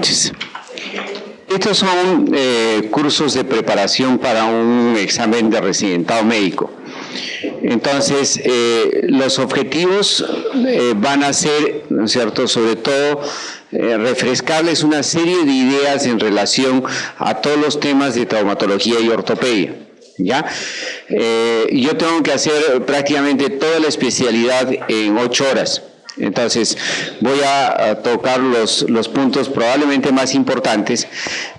noches. Estos son cursos de preparación para un examen de residentado médico. Entonces, los objetivos van a ser, ¿no es cierto?, sobre todo refrescarles una serie de ideas en relación a todos los temas de traumatología y ortopedia. ¿Ya? Yo tengo que hacer prácticamente toda la especialidad en 8 horas. Entonces, voy a tocar los puntos probablemente más importantes,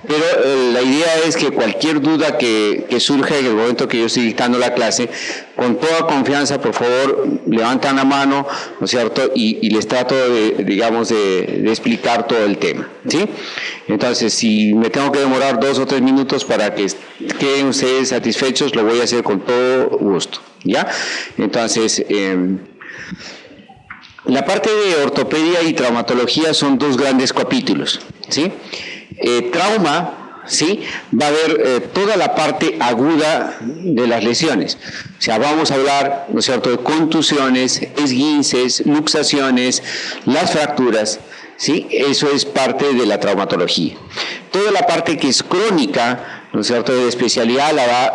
pero la idea es que cualquier duda que surja en el momento que yo estoy dictando la clase, con toda confianza, por favor, levantan la mano, ¿no es cierto?, y les trato de explicar todo el tema, ¿sí? Entonces, si me tengo que demorar 2 o 3 minutos para que queden ustedes satisfechos, lo voy a hacer con todo gusto, ¿ya? Entonces, la parte de ortopedia y traumatología son 2 grandes capítulos, ¿sí? Trauma, ¿sí?, va a haber toda la parte aguda de las lesiones. O sea, vamos a hablar, ¿no es cierto?, de contusiones, esguinces, luxaciones, las fracturas, ¿sí? Eso es parte de la traumatología. Toda la parte que es crónica, ¿no es cierto?, de especialidad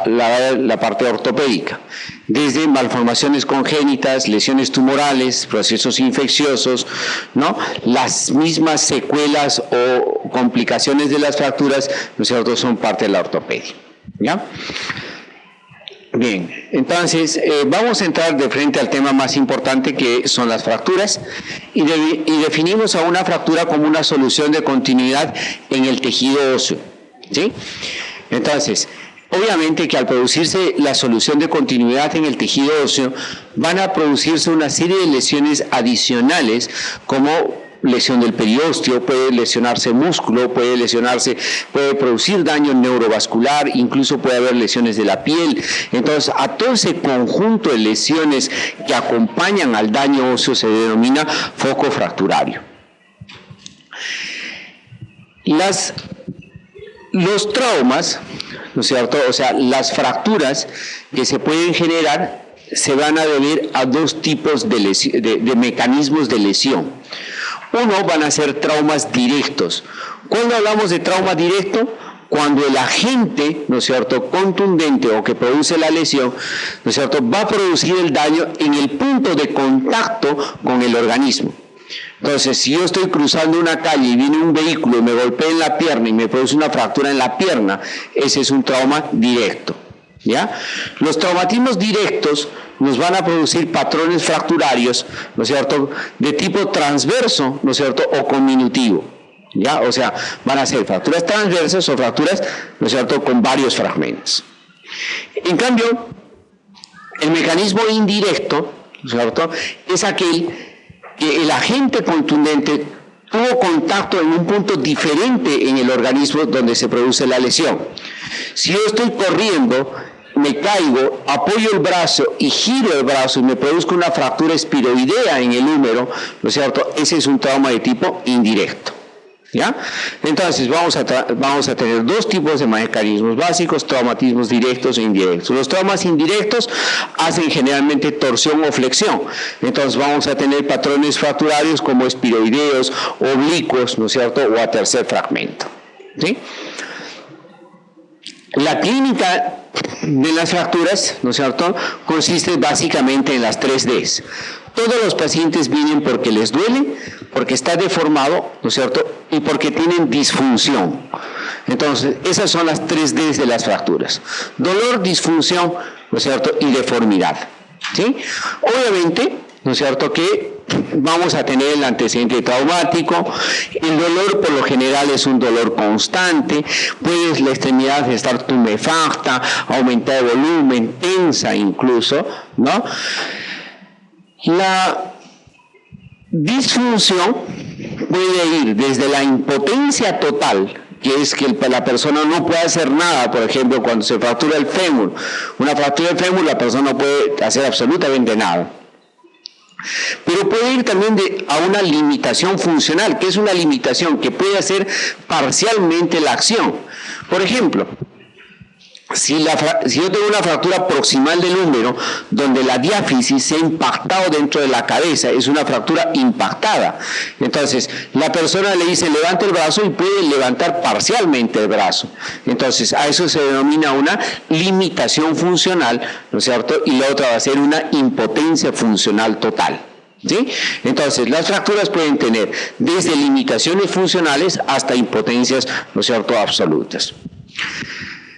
la parte ortopédica, desde malformaciones congénitas, lesiones tumorales, procesos infecciosos, ¿no?, las mismas secuelas o complicaciones de las fracturas, ¿no es cierto?, son parte de la ortopedia, ¿ya? Bien, entonces vamos a entrar de frente al tema más importante, que son las fracturas, y definimos a una fractura como una solución de continuidad en el tejido óseo, ¿sí? Entonces, obviamente que al producirse la solución de continuidad en el tejido óseo, van a producirse una serie de lesiones adicionales, como lesión del periósteo, puede lesionarse músculo, puede producir daño neurovascular, incluso puede haber lesiones de la piel. Entonces, a todo ese conjunto de lesiones que acompañan al daño óseo se denomina foco fracturario. Los traumas, ¿no es cierto?, o sea, las fracturas que se pueden generar se van a deber a 2 tipos de mecanismos de lesión. Uno van a ser traumas directos. ¿Cuándo hablamos de trauma directo? Cuando el agente, ¿no es cierto?, contundente o que produce la lesión, ¿no es cierto?, va a producir el daño en el punto de contacto con el organismo. Entonces, si yo estoy cruzando una calle y viene un vehículo y me golpea en la pierna y me produce una fractura en la pierna, ese es un trauma directo, ¿ya? Los traumatismos directos nos van a producir patrones fracturarios, ¿no es cierto?, de tipo transverso, ¿no es cierto?, o conminutivo, ¿ya? O sea, van a ser fracturas transversas o fracturas, ¿no es cierto?, con varios fragmentos. En cambio, el mecanismo indirecto, ¿no es cierto?, es aquel que el agente contundente tuvo contacto en un punto diferente en el organismo donde se produce la lesión. Si yo estoy corriendo, me caigo, apoyo el brazo y giro el brazo y me produzco una fractura espiroidea en el húmero, ¿no es cierto?, ese es un trauma de tipo indirecto, ¿ya? Entonces vamos a tener 2 tipos de mecanismos básicos: traumatismos directos e indirectos. Los traumas indirectos hacen generalmente torsión o flexión, entonces vamos a tener patrones fracturarios como espiroideos, oblicuos, ¿no es cierto?, o a tercer fragmento, ¿sí? La clínica de las fracturas, ¿no es cierto?, consiste básicamente en las 3 Ds. Todos los pacientes vienen porque les duele, porque está deformado, ¿no es cierto?, y porque tienen disfunción. Entonces, esas son las 3 Ds de las fracturas: dolor, disfunción, ¿no es cierto?, y deformidad, ¿sí? Obviamente, ¿no es cierto?, que vamos a tener el antecedente traumático. El dolor por lo general es un dolor constante, puede la extremidad estar tumefacta, aumentar de volumen, tensa incluso, ¿no? La disfunción puede ir desde la impotencia total, que es que la persona no puede hacer nada. Por ejemplo, cuando se fractura el fémur, una fractura del fémur, la persona no puede hacer absolutamente nada. Pero puede ir también a una limitación funcional, que es una limitación que puede hacer parcialmente la acción. Por ejemplo, Si yo tengo una fractura proximal del húmero, donde la diáfisis se ha impactado dentro de la cabeza, es una fractura impactada. Entonces, la persona le dice, levanta el brazo y puede levantar parcialmente el brazo. Entonces, a eso se denomina una limitación funcional, ¿no es cierto? Y la otra va a ser una impotencia funcional total. ¿Sí? Entonces, las fracturas pueden tener desde limitaciones funcionales hasta impotencias, ¿no es cierto?, absolutas.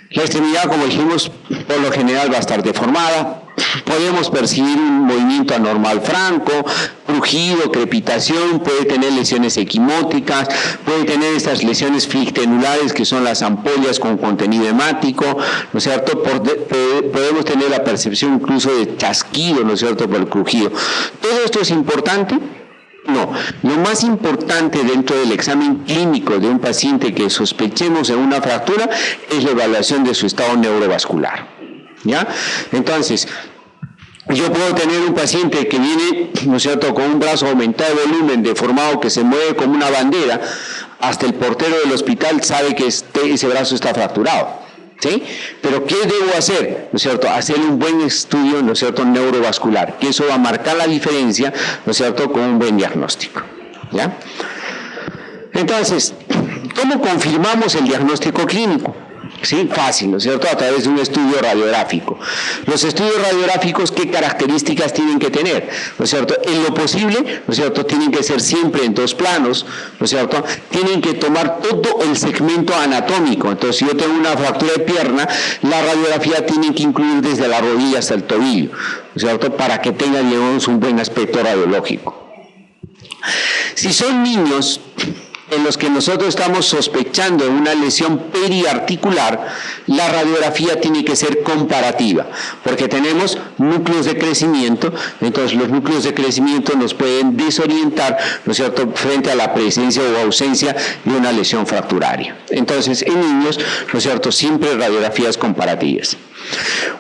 La extremidad, como dijimos, por lo general va a estar deformada. Podemos percibir un movimiento anormal franco, crujido, crepitación, puede tener lesiones equimóticas, puede tener estas lesiones flictenulares que son las ampollas con contenido hemático, ¿no es cierto? Podemos tener la percepción incluso de chasquido, ¿no es cierto?, por el crujido. ¿Todo esto es importante? No, lo más importante dentro del examen clínico de un paciente que sospechemos de una fractura es la evaluación de su estado neurovascular, ¿ya? Entonces, yo puedo tener un paciente que viene, ¿no es cierto?, con un brazo aumentado de volumen, deformado, que se mueve como una bandera, hasta el portero del hospital sabe que ese brazo está fracturado. ¿Sí? Pero ¿qué debo hacer? ¿No es cierto? Hacer un buen estudio, ¿no es cierto?, neurovascular, que eso va a marcar la diferencia, ¿no es cierto?, con un buen diagnóstico, ¿ya? Entonces, ¿cómo confirmamos el diagnóstico clínico? Sí, fácil, ¿no es cierto?, a través de un estudio radiográfico. Los estudios radiográficos, ¿qué características tienen que tener? ¿No es cierto? En lo posible, ¿no es cierto?, tienen que ser siempre en 2 planos, ¿no es cierto? Tienen que tomar todo el segmento anatómico. Entonces, si yo tengo una fractura de pierna, la radiografía tiene que incluir desde la rodilla hasta el tobillo, ¿no es cierto?, para que tenga, digamos, un buen aspecto radiológico. Si son niños en los que nosotros estamos sospechando de una lesión periarticular, la radiografía tiene que ser comparativa, porque tenemos núcleos de crecimiento, entonces los núcleos de crecimiento nos pueden desorientar, ¿no es cierto?, frente a la presencia o ausencia de una lesión fracturaria. Entonces, en niños, ¿no es cierto?, siempre radiografías comparativas.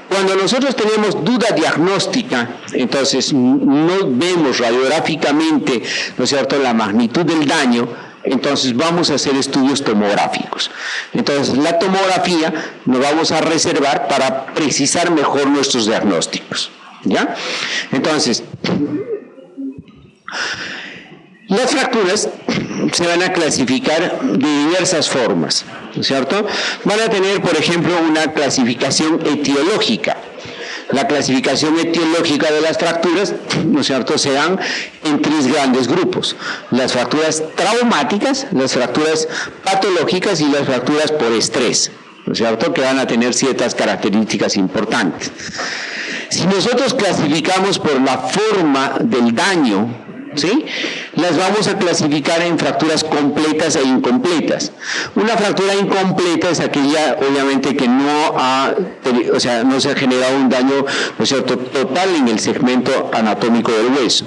Cuando nosotros tenemos duda diagnóstica, entonces no vemos radiográficamente, ¿no es cierto?, la magnitud del daño, entonces vamos a hacer estudios tomográficos. Entonces la tomografía nos vamos a reservar para precisar mejor nuestros diagnósticos, ¿ya? Entonces, las fracturas se van a clasificar de diversas formas, ¿no es cierto? Van a tener, por ejemplo, una clasificación etiológica. La clasificación etiológica de las fracturas, ¿no es cierto?, se dan en 3 grandes grupos: las fracturas traumáticas, las fracturas patológicas y las fracturas por estrés, ¿no es cierto?, que van a tener ciertas características importantes. Si nosotros clasificamos por la forma del daño, ¿sí?, las vamos a clasificar en fracturas completas e incompletas. Una fractura incompleta es aquella, obviamente, que no se ha generado un daño, ¿no es cierto?, total en el segmento anatómico del hueso.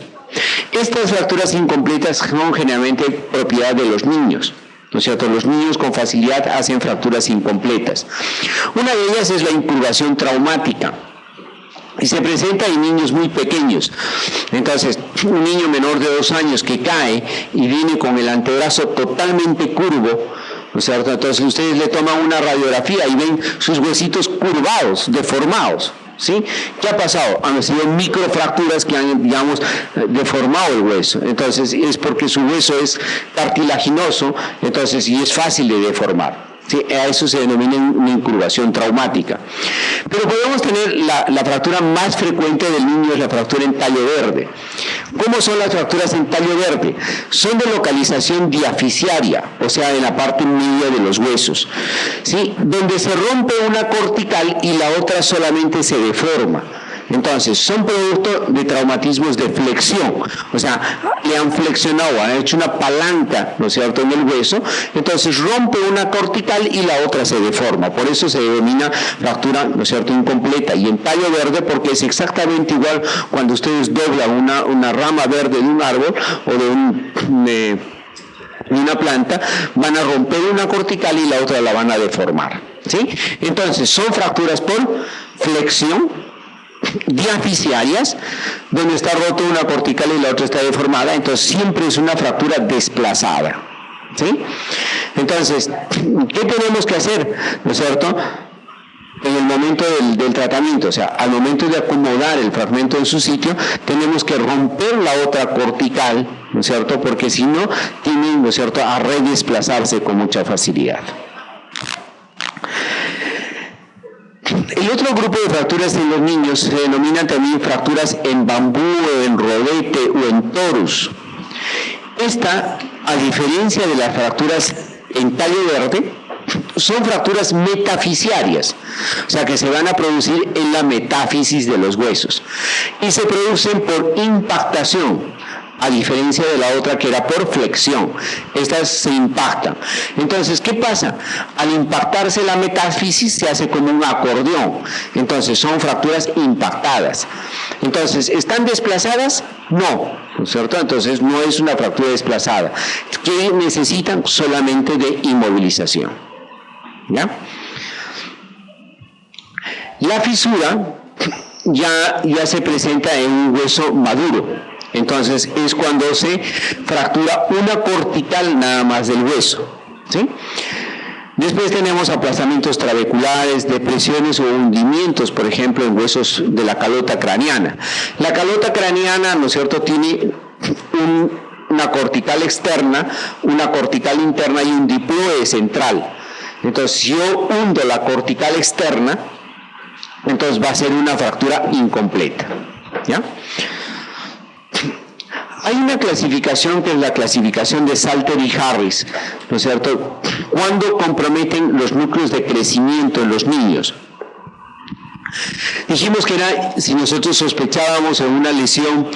Estas fracturas incompletas son generalmente propiedad de los niños, ¿no es cierto? Los niños con facilidad hacen fracturas incompletas. Una de ellas es la incurvación traumática, y se presenta en niños muy pequeños. Entonces, un niño menor de 2 años que cae y viene con el antebrazo totalmente curvo, ¿no es cierto? Entonces ustedes le toman una radiografía y ven sus huesitos curvados, deformados, ¿sí? ¿Qué ha pasado? Han sido microfracturas que han, digamos, deformado el hueso. Entonces es porque su hueso es cartilaginoso, entonces, y es fácil de deformar. Sí, a eso se denomina una incurvación traumática. Pero podemos tener la fractura más frecuente del niño, es la fractura en tallo verde. ¿Cómo son las fracturas en tallo verde? Son de localización diafisiaria, o sea, en la parte media de los huesos, ¿sí?, donde se rompe una cortical y la otra solamente se deforma. Entonces, son producto de traumatismos de flexión, o sea, le han flexionado, han hecho una palanca, ¿no es cierto?, en el hueso, entonces rompe una cortical y la otra se deforma. Por eso se denomina fractura, ¿no es cierto?, incompleta. Y en tallo verde, porque es exactamente igual cuando ustedes doblan una rama verde de un árbol o de una planta, van a romper una cortical y la otra la van a deformar, ¿sí? Entonces, son fracturas por flexión diafisiarias, donde está roto una cortical y la otra está deformada, entonces siempre es una fractura desplazada, ¿sí? Entonces, ¿qué tenemos que hacer? ¿No es cierto? en el momento del tratamiento, o sea, al momento de acomodar el fragmento en su sitio, tenemos que romper la otra cortical, ¿no es cierto? Porque si no, tienden, ¿no es cierto?, a redesplazarse con mucha facilidad. El otro grupo de fracturas en los niños se denominan también fracturas en bambú, o en rodete o en torus. Esta, a diferencia de las fracturas en tallo verde, son fracturas metafisiarias, o sea que se van a producir en la metáfisis de los huesos y se producen por impactación, a diferencia de la otra que era por flexión. Estas se impactan. Entonces, ¿qué pasa? Al impactarse la metáfisis se hace como un acordeón. Entonces, son fracturas impactadas. Entonces, ¿están desplazadas? No, ¿no es cierto? Entonces, no es una fractura desplazada, que necesitan solamente de inmovilización. ¿Ya? La fisura ya se presenta en un hueso maduro. Entonces es cuando se fractura una cortical nada más del hueso, ¿sí? Después tenemos aplastamientos trabeculares, depresiones o hundimientos, por ejemplo, en huesos de la calota craneana. La calota craneana, ¿no es cierto?, tiene una cortical externa, una cortical interna y un diploide central. Entonces, si yo hundo la cortical externa, entonces va a ser una fractura incompleta, ¿ya? Hay una clasificación que es la clasificación de Salter y Harris, ¿no es cierto?, cuando comprometen los núcleos de crecimiento en los niños. Dijimos que era, si nosotros sospechábamos de una lesión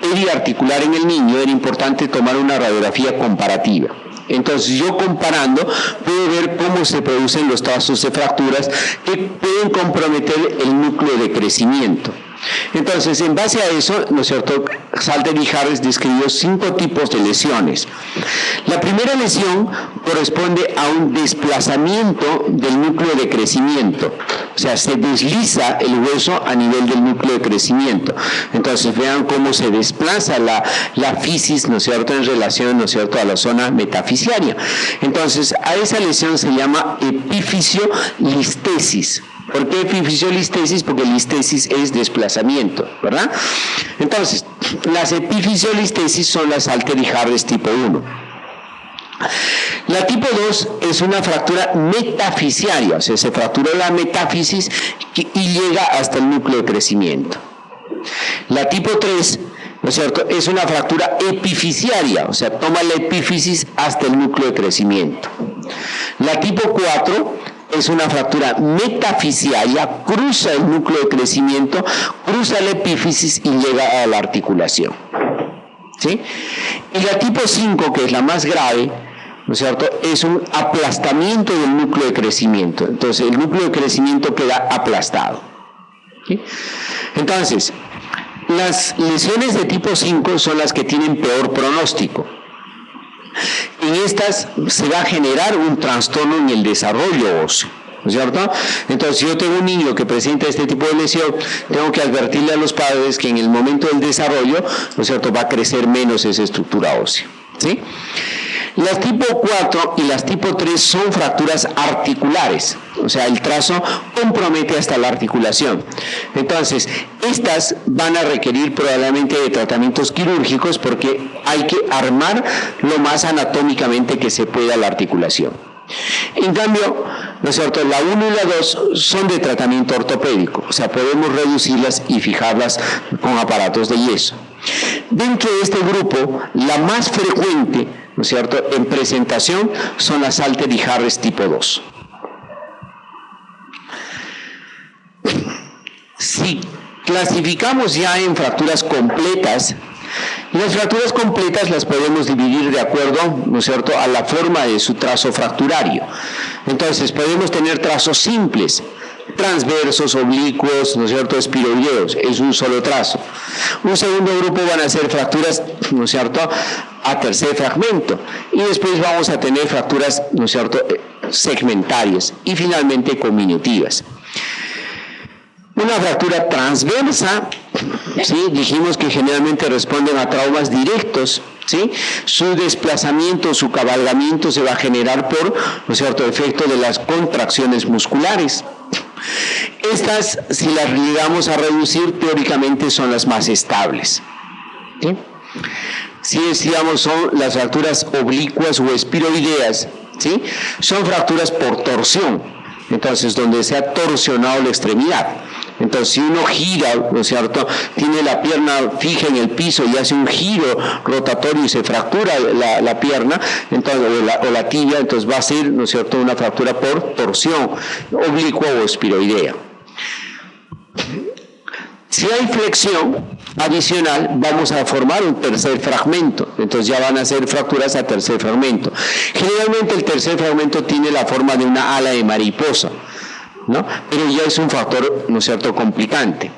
periarticular en el niño, era importante tomar una radiografía comparativa. Entonces, yo comparando, puedo ver cómo se producen los trazos de fracturas que pueden comprometer el núcleo de crecimiento. Entonces, en base a eso, ¿no es cierto?, Salter y Harris describió 5 tipos de lesiones. La primera lesión corresponde a un desplazamiento del núcleo de crecimiento, o sea, se desliza el hueso a nivel del núcleo de crecimiento. Entonces, vean cómo se desplaza la fisis, ¿no es cierto?, en relación, ¿no es cierto?, a la zona metafisiaria. Entonces, a esa lesión se llama epifisiolistesis. ¿Por qué epifisiolistesis? Porque listesis es desplazamiento, ¿verdad? Entonces, las epifisiolistesis son las Salter y Harris tipo 1. La tipo 2 es una fractura metafisiaria, o sea, se fracturó la metáfisis y llega hasta el núcleo de crecimiento. La tipo 3, ¿no es cierto?, es una fractura epifisiaria, o sea, toma la epífisis hasta el núcleo de crecimiento. La tipo 4 es una fractura metafisiaria, cruza el núcleo de crecimiento, cruza la epífisis y llega a la articulación, ¿sí? Y la tipo 5, que es la más grave, ¿no es cierto?, es un aplastamiento del núcleo de crecimiento. Entonces, el núcleo de crecimiento queda aplastado, ¿sí? Entonces, las lesiones de tipo 5 son las que tienen peor pronóstico. En estas se va a generar un trastorno en el desarrollo óseo, ¿no es cierto? Entonces, si yo tengo un niño que presenta este tipo de lesión, tengo que advertirle a los padres que en el momento del desarrollo, ¿no es cierto?, va a crecer menos esa estructura ósea, ¿sí? Las tipo 4 y las tipo 3 son fracturas articulares, o sea, el trazo compromete hasta la articulación. Entonces, estas van a requerir probablemente de tratamientos quirúrgicos porque hay que armar lo más anatómicamente que se pueda la articulación. En cambio, ¿no es cierto?, la 1 y la 2 son de tratamiento ortopédico, o sea, podemos reducirlas y fijarlas con aparatos de yeso. Dentro de este grupo, la más frecuente, ¿no es cierto?, en presentación son las Salter y Harris tipo 2. Si clasificamos ya en fracturas completas, las fracturas completas las podemos dividir de acuerdo, ¿no es cierto?, a la forma de su trazo fracturario. Entonces, podemos tener trazos simples, transversos, oblicuos, ¿no es cierto?, espiroideos, es un solo trazo. Un segundo grupo van a ser fracturas, ¿no es cierto?, a tercer fragmento, y después vamos a tener fracturas, ¿no es cierto?, segmentarias y finalmente cominiutivas. Una fractura transversa, ¿sí?, dijimos que generalmente responden a traumas directos, ¿sí? Su desplazamiento, su cabalgamiento se va a generar por, ¿no es cierto?, efecto de las contracciones musculares. Estas, si las llegamos a reducir, teóricamente son las más estables. ¿Sí? Si decíamos son las fracturas oblicuas o espiroideas, ¿sí? Son fracturas por torsión, entonces donde se ha torsionado la extremidad. Entonces, si uno gira, ¿no es cierto?, tiene la pierna fija en el piso y hace un giro rotatorio y se fractura la pierna, entonces, o la tibia, entonces va a ser, ¿no es cierto?, una fractura por torsión, oblicua o espiroidea. Si hay flexión adicional, vamos a formar un tercer fragmento, entonces ya van a ser fracturas a tercer fragmento. Generalmente el tercer fragmento tiene la forma de una ala de mariposa, ¿no? Pero ya es un factor, ¿no es cierto?, complicante.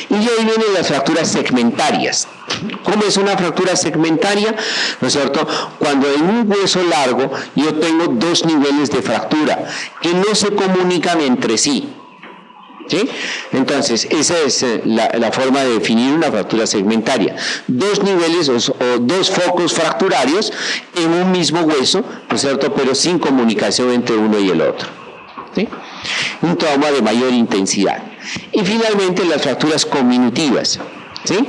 Y ahí vienen las fracturas segmentarias. ¿Cómo es una fractura segmentaria? ¿No es cierto? Cuando en un hueso largo yo tengo dos niveles de fractura que no se comunican entre sí. ¿Sí? Entonces, esa es la forma de definir una fractura segmentaria. Dos niveles o dos focos fracturarios en un mismo hueso, ¿no es cierto?, pero sin comunicación entre uno y el otro. ¿Sí? Un trauma de mayor intensidad. Y finalmente las fracturas conminutivas. ¿Sí?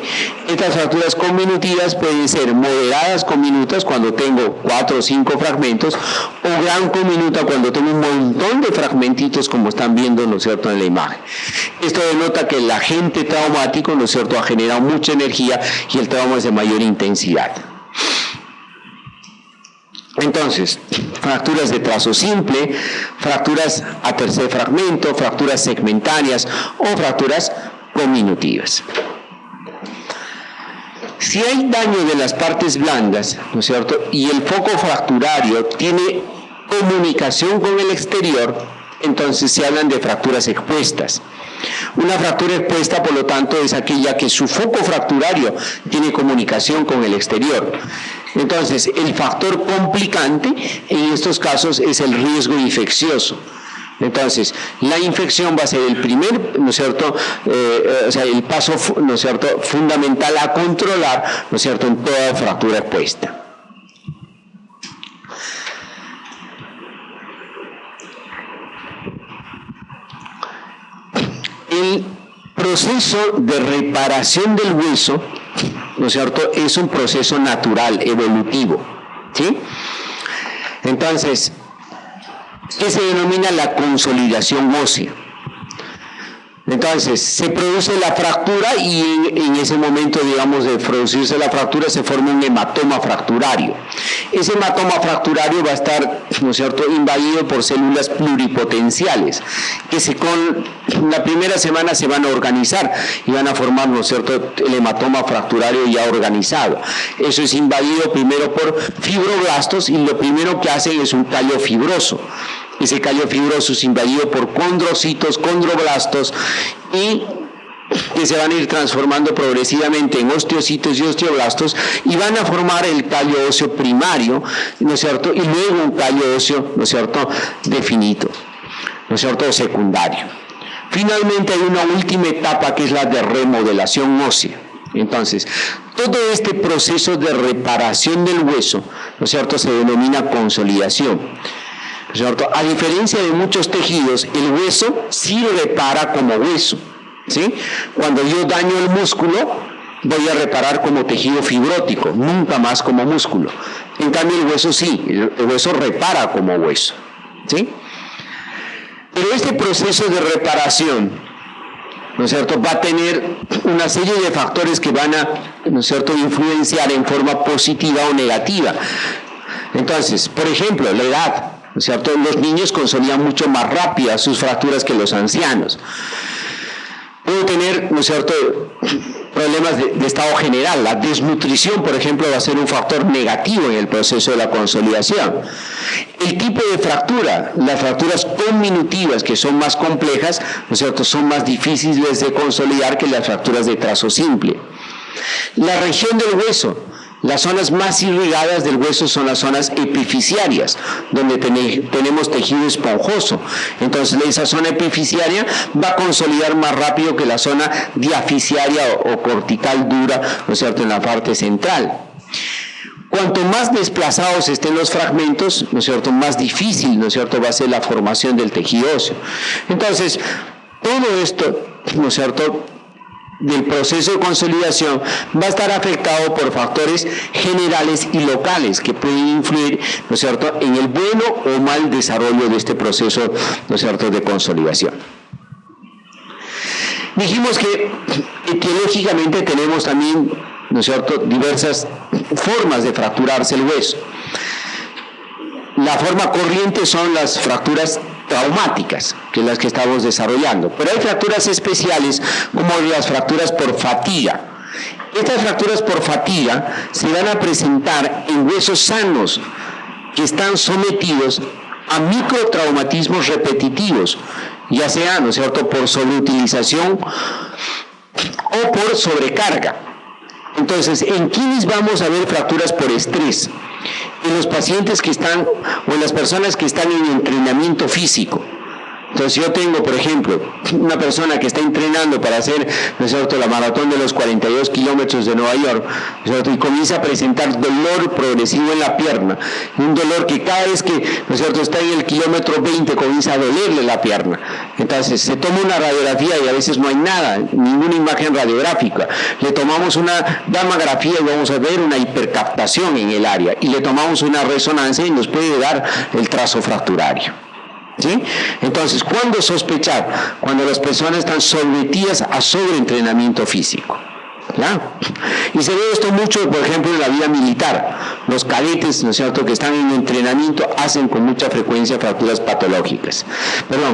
Estas fracturas conminutivas pueden ser moderadas conminutas cuando tengo 4 o 5 fragmentos, o gran conminuta cuando tengo un montón de fragmentitos, como están viendo, ¿no es cierto?, en la imagen. Esto denota que el agente traumático, ¿no es cierto?, ha generado mucha energía y el trauma es de mayor intensidad. Entonces, fracturas de trazo simple, fracturas a tercer fragmento, fracturas segmentarias o fracturas conminutivas. Si hay daño de las partes blandas, ¿no es cierto?, y el foco fracturario tiene comunicación con el exterior, entonces se hablan de fracturas expuestas. Una fractura expuesta, por lo tanto, es aquella que su foco fracturario tiene comunicación con el exterior. Entonces, el factor complicante en estos casos es el riesgo infeccioso. Entonces, la infección va a ser el primer, ¿no es cierto?, el paso, ¿no es cierto?, fundamental a controlar, ¿no es cierto?, en toda fractura expuesta. El proceso de reparación del hueso, ¿no es cierto?, es un proceso natural, evolutivo, ¿sí? Entonces, que se denomina la consolidación ósea. Entonces, se produce la fractura y en ese momento, digamos, de producirse la fractura, se forma un hematoma fracturario. Ese hematoma fracturario va a estar, ¿no es cierto?, invadido por células pluripotenciales, que con la primera semana se van a organizar y van a formar, ¿no es cierto?, el hematoma fracturario ya organizado. Eso es invadido primero por fibroblastos y lo primero que hacen es un callo fibroso. Ese callo fibroso es invadido por condrocitos, condroblastos, y que se van a ir transformando progresivamente en osteocitos y osteoblastos y van a formar el callo óseo primario, ¿no es cierto?, y luego un callo óseo, ¿no es cierto?, definido, ¿no es cierto?, secundario. Finalmente hay una última etapa que es la de remodelación ósea. Entonces, todo este proceso de reparación del hueso, ¿no es cierto?, se denomina consolidación. ¿Cierto? A diferencia de muchos tejidos, el hueso sí repara como hueso, ¿sí? Cuando yo daño el músculo, voy a reparar como tejido fibrótico, nunca más como músculo. En cambio, el hueso sí, el hueso repara como hueso, ¿sí? Pero este proceso de reparación, ¿no es cierto?, va a tener una serie de factores que van a, ¿no es cierto?, influenciar en forma positiva o negativa. Entonces, por ejemplo, la edad. ¿No es cierto? Los niños consolidan mucho más rápidas sus fracturas que los ancianos. Puedo tener, ¿no es cierto?, problemas de estado general. La desnutrición, por ejemplo, va a ser un factor negativo en el proceso de la consolidación. El tipo de fractura, las fracturas conminutivas, que son más complejas, ¿no es cierto?, son más difíciles de consolidar que las fracturas de trazo simple. La región del hueso. Las zonas más irrigadas del hueso son las zonas epifisiarias, donde tenemos tejido esponjoso. Entonces, esa zona epifisiaria va a consolidar más rápido que la zona diafisiaria o cortical dura, ¿no es cierto?, en la parte central. Cuanto más desplazados estén los fragmentos, ¿no es cierto?, más difícil, ¿no es cierto?, va a ser la formación del tejido óseo. Entonces, todo esto, ¿no es cierto?, del proceso de consolidación va a estar afectado por factores generales y locales que pueden influir, ¿no es cierto?, en el bueno o mal desarrollo de este proceso, ¿no es cierto?, de consolidación. Dijimos que etiológicamente tenemos también, ¿no es cierto?, diversas formas de fracturarse el hueso. La forma corriente son las fracturas traumáticas, que es las que estamos desarrollando, pero hay fracturas especiales como las fracturas por fatiga. Estas fracturas por fatiga se van a presentar en huesos sanos que están sometidos a microtraumatismos repetitivos, ya sea, ¿no es cierto?, por sobreutilización o por sobrecarga. Entonces, ¿en quiénes vamos a ver fracturas por estrés? En los pacientes que están, o en las personas que están en entrenamiento físico. Entonces yo tengo, por ejemplo, una persona que está entrenando para hacer, ¿no es cierto?, la maratón de los 42 kilómetros de Nueva York, ¿no es cierto?, y comienza a presentar dolor progresivo en la pierna, un dolor que cada vez que, ¿no es cierto?, está en el kilómetro 20 comienza a dolerle la pierna. Entonces se toma una radiografía y a veces no hay nada, ninguna imagen radiográfica. Le tomamos una gammagrafía y vamos a ver una hipercaptación en el área, y le tomamos una resonancia y nos puede dar el trazo fracturario. ¿Sí? Entonces, ¿cuándo sospechar? Cuando las personas están sometidas a sobreentrenamiento físico. ¿Ya? Y se ve esto mucho, por ejemplo, en la vida militar. Los cadetes, ¿no es cierto?, que están en entrenamiento hacen con mucha frecuencia fracturas patológicas.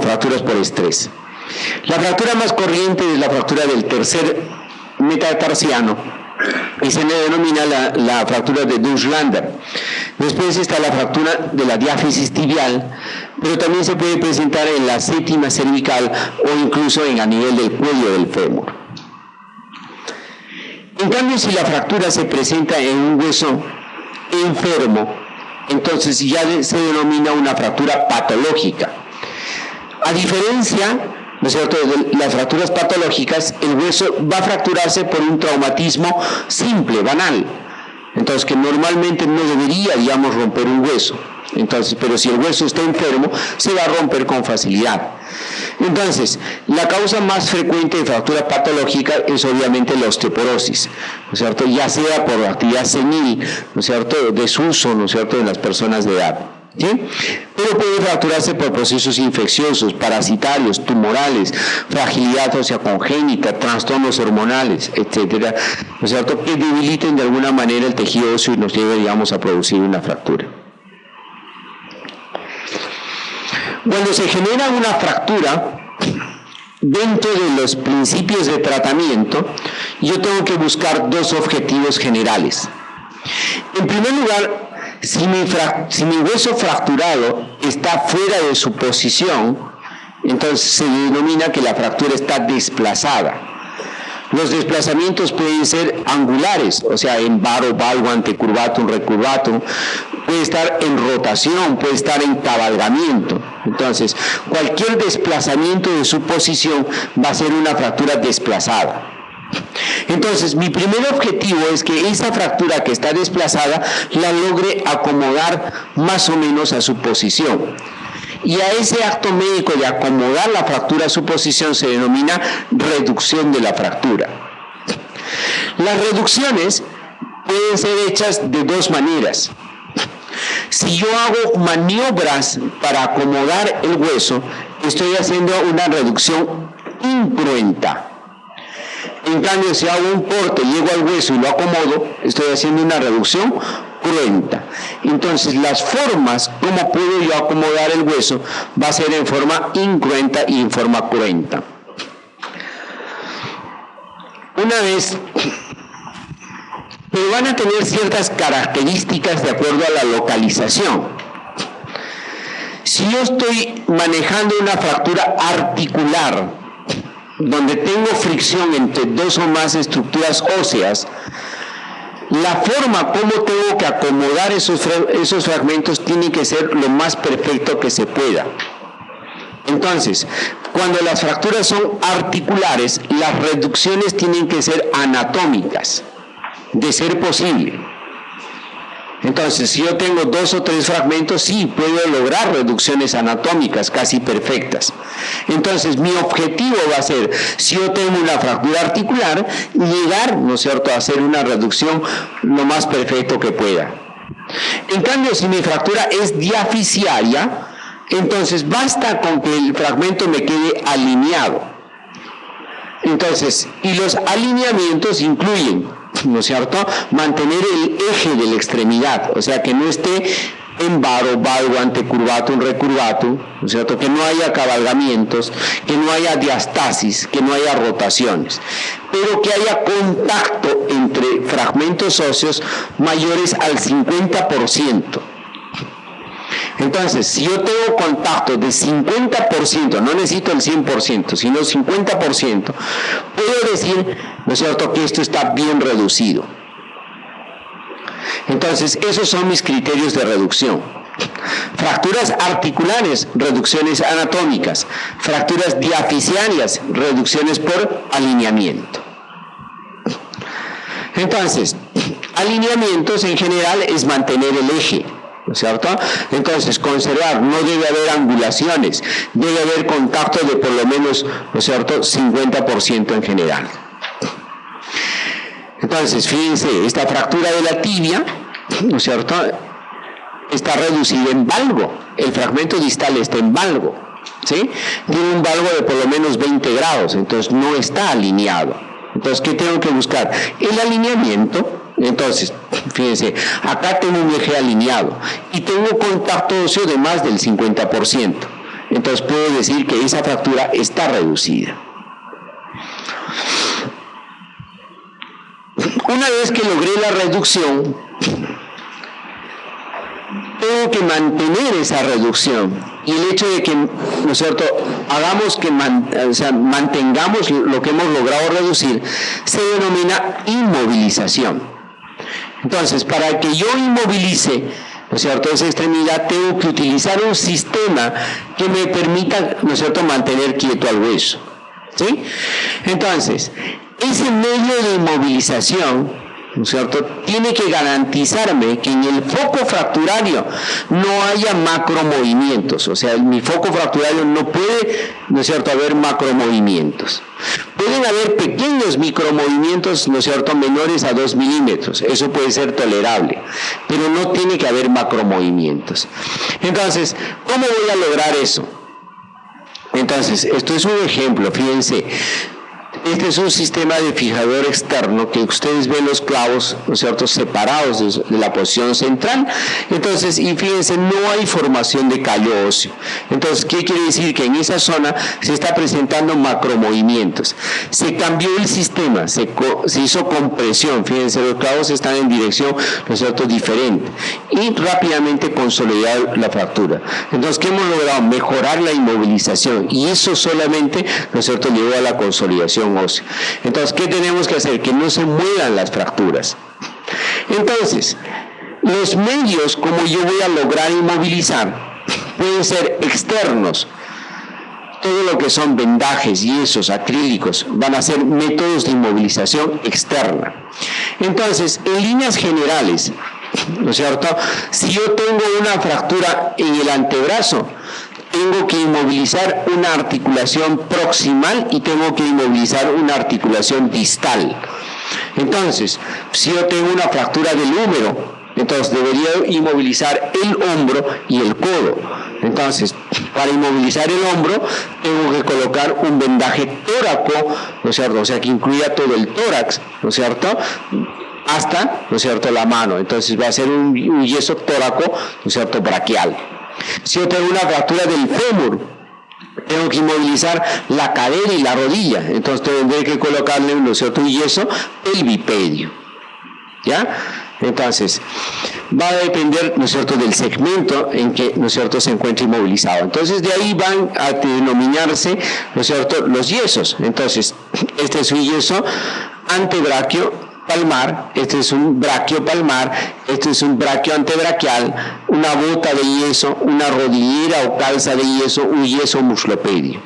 Fracturas por estrés. La fractura más corriente es la fractura del tercer metatarsiano, y se le denomina la fractura de Dutch-Lander. Después está la fractura de la diáfisis tibial, pero también se puede presentar en la séptima cervical o incluso a nivel del cuello del fémur. En cambio, si la fractura se presenta en un hueso enfermo, entonces ya se denomina una fractura patológica. A diferencia, ¿no es cierto?, de las fracturas patológicas, el hueso va a fracturarse por un traumatismo simple, banal. Entonces, que normalmente no debería, digamos, romper un hueso. Entonces, pero si el hueso está enfermo, se va a romper con facilidad. Entonces, la causa más frecuente de fractura patológica es obviamente la osteoporosis, ¿no es cierto?, ya sea por actividad senil, ¿no es cierto?, desuso, ¿no es cierto?, de las personas de edad. ¿Sí? Pero puede fracturarse por procesos infecciosos, parasitarios, tumorales, fragilidad ósea congénita, trastornos hormonales, etcétera, ¿no es cierto?, que debiliten de alguna manera el tejido óseo y nos lleve, digamos, a producir una fractura. Cuando se genera una fractura, dentro de los principios de tratamiento, yo tengo que buscar dos objetivos generales. En primer lugar, si mi hueso fracturado está fuera de su posición, entonces se denomina que la fractura está desplazada. Los desplazamientos pueden ser angulares, o sea, en varo, valgo, antecurvatum, recurvatum, puede estar en rotación, puede estar en cabalgamiento. Entonces, cualquier desplazamiento de su posición va a ser una fractura desplazada. Entonces, mi primer objetivo es que esa fractura que está desplazada la logre acomodar más o menos a su posición. Y a ese acto médico de acomodar la fractura a su posición se denomina reducción de la fractura. Las reducciones pueden ser hechas de dos maneras. Si yo hago maniobras para acomodar el hueso, estoy haciendo una reducción incruenta. En cambio, si hago un corte, llego al hueso y lo acomodo, estoy haciendo una reducción cruenta. Entonces, las formas, cómo puedo yo acomodar el hueso, va a ser en forma incruenta y en forma cruenta. Una vez, pero van a tener ciertas características de acuerdo a la localización. Si yo estoy manejando una fractura articular, donde tengo fricción entre dos o más estructuras óseas, la forma como tengo que acomodar esos fragmentos tiene que ser lo más perfecto que se pueda. Entonces, cuando las fracturas son articulares, las reducciones tienen que ser anatómicas, de ser posible. Entonces, si yo tengo 2 o 3 fragmentos, sí, puedo lograr reducciones anatómicas casi perfectas. Entonces, mi objetivo va a ser, si yo tengo una fractura articular, llegar, ¿no es cierto?, a hacer una reducción lo más perfecto que pueda. En cambio, si mi fractura es diafisiaria, entonces basta con que el fragmento me quede alineado. Entonces, y los alineamientos incluyen, ¿no es cierto?, mantener el eje de la extremidad, o sea, que no esté en varo, valgo, antecurvatum, recurvatum, ¿no es cierto?, que no haya cabalgamientos, que no haya diastasis, que no haya rotaciones, pero que haya contacto entre fragmentos óseos mayores al 50%. Entonces, si yo tengo contacto de 50%, no necesito el 100%, sino 50%, puedo decir, ¿no es cierto?, que esto está bien reducido. Entonces, esos son mis criterios de reducción. Fracturas articulares, reducciones anatómicas. Fracturas diafisiarias, reducciones por alineamiento. Entonces, alineamientos en general es mantener el eje, ¿no es cierto? Entonces, conservar, no debe haber angulaciones, debe haber contacto de por lo menos, ¿no es cierto?, 50% en general. Entonces, fíjense, esta fractura de la tibia, ¿no es cierto?, está reducida en valgo, el fragmento distal está en valgo, ¿sí? Tiene un valgo de por lo menos 20 grados, entonces no está alineado. Entonces, ¿qué tengo que buscar? El alineamiento. Entonces, fíjense, acá tengo un eje alineado y tengo contacto óseo de más del 50%. Entonces, puedo decir que esa fractura está reducida. Una vez que logré la reducción, tengo que mantener esa reducción. Y el hecho de que, ¿no es cierto?, hagamos que mantengamos lo que hemos logrado reducir, se denomina inmovilización. Entonces, para que yo inmovilice, ¿no es cierto?, esa extremidad, tengo que utilizar un sistema que me permita, ¿no es cierto?, mantener quieto al hueso, ¿sí? Entonces, ese medio de inmovilización, ¿no es cierto?, tiene que garantizarme que en el foco fracturario no haya macromovimientos, o sea, en mi foco fracturario no puede, ¿no es cierto?, haber macromovimientos. Pueden haber pequeños micromovimientos, ¿no es cierto?, menores a 2 milímetros, eso puede ser tolerable, pero no tiene que haber macromovimientos. Entonces, ¿cómo voy a lograr eso? Entonces, esto es un ejemplo, fíjense. Este es un sistema de fijador externo que ustedes ven los clavos, ¿no es cierto?, separados de la posición central. Entonces, y fíjense, no hay formación de callo óseo. Entonces, ¿qué quiere decir? Que en esa zona se está presentando macromovimientos. Se cambió el sistema, se hizo compresión. Fíjense, los clavos están en dirección, ¿no es cierto?, diferente. Y rápidamente consolidar la fractura. Entonces, ¿qué hemos logrado? Mejorar la inmovilización. Y eso solamente, ¿no es cierto?, llevó a la consolidación ósea. Entonces, ¿qué tenemos que hacer? Que no se muevan las fracturas. Entonces, los medios como yo voy a lograr inmovilizar pueden ser externos. Todo lo que son vendajes, yesos, acrílicos, van a ser métodos de inmovilización externa. Entonces, en líneas generales, ¿no es cierto?, si yo tengo una fractura en el antebrazo, tengo que inmovilizar una articulación proximal y tengo que inmovilizar una articulación distal. Entonces, si yo tengo una fractura del húmero, entonces debería inmovilizar el hombro y el codo. Entonces, para inmovilizar el hombro, tengo que colocar un vendaje tóraco, ¿no es cierto?, o sea, que incluya todo el tórax, ¿no es cierto?, hasta, ¿no es cierto?, la mano. Entonces va a ser un yeso tóraco, ¿no es cierto?, braquial. Si yo tengo una fractura del fémur, tengo que inmovilizar la cadera y la rodilla, entonces tendré que colocarle, ¿no es cierto?, un yeso pelvipedio, ¿ya? Entonces, va a depender, ¿no es cierto?, del segmento en que, ¿no es cierto?, se encuentra inmovilizado. Entonces, de ahí van a denominarse, ¿no es cierto?, los yesos. Entonces, este es un yeso antebraquio palmar, este es un braquio palmar, este es un braquio antebraquial, una bota de yeso, una rodillera o calza de yeso, un yeso muslopedio,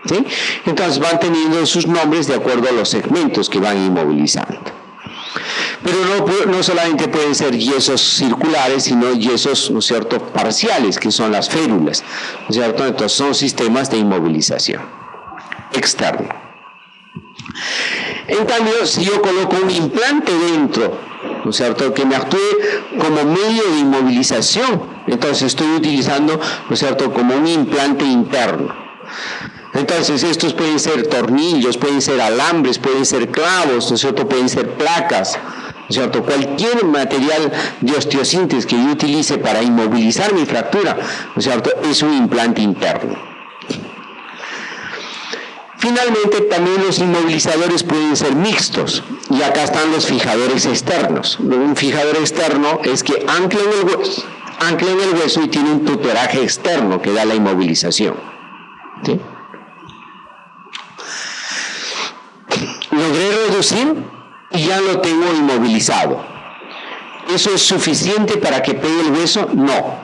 ¿sí? Entonces van teniendo sus nombres de acuerdo a los segmentos que van inmovilizando. Pero no solamente pueden ser yesos circulares, sino yesos, ¿no es cierto?, parciales, que son las férulas, ¿no es cierto? Entonces son sistemas de inmovilización externo. En cambio, si yo coloco un implante dentro, ¿no es cierto?, que me actúe como medio de inmovilización, entonces estoy utilizando, ¿no es cierto?, como un implante interno. Entonces estos pueden ser tornillos, pueden ser alambres, pueden ser clavos, ¿no es cierto?, pueden ser placas, ¿no es cierto?, cualquier material de osteosíntesis que yo utilice para inmovilizar mi fractura, ¿no es cierto?, es un implante interno. Finalmente, también los inmovilizadores pueden ser mixtos, y acá están los fijadores externos. Un fijador externo es que ancla en el hueso y tiene un tutelaje externo que da la inmovilización, ¿sí? Logré reducir y ya lo tengo inmovilizado. ¿Eso es suficiente para que pegue el hueso? No.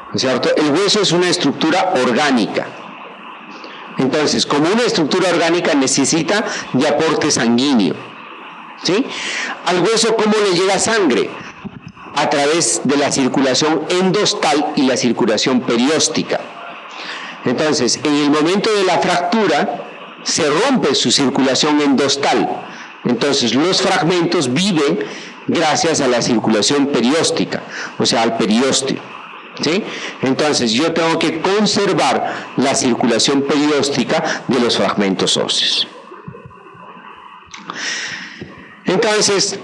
¿No es cierto? El hueso es una estructura orgánica. Entonces, como una estructura orgánica necesita de aporte sanguíneo, ¿sí? Al hueso, ¿cómo le llega sangre? A través de la circulación endostal y la circulación perióstica. Entonces, en el momento de la fractura, se rompe su circulación endostal. Entonces, los fragmentos viven gracias a la circulación perióstica, o sea, al periósteo, ¿sí? Entonces, yo tengo que conservar la circulación perióstica de los fragmentos óseos. Entonces,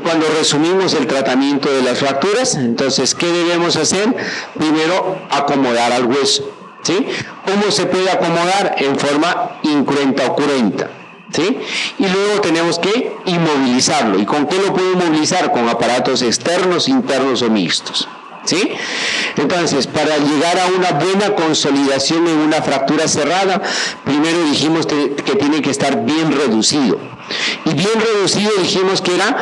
cuando resumimos el tratamiento de las fracturas, entonces, ¿qué debemos hacer? Primero, acomodar al hueso, ¿sí? ¿Cómo se puede acomodar? En forma incruenta o cruenta, ¿sí? Y luego tenemos que inmovilizarlo. ¿Y con qué lo puedo inmovilizar? Con aparatos externos, internos o mixtos, ¿sí? Entonces, para llegar a una buena consolidación en una fractura cerrada, primero dijimos que tiene que estar bien reducido. Y bien reducido dijimos que era,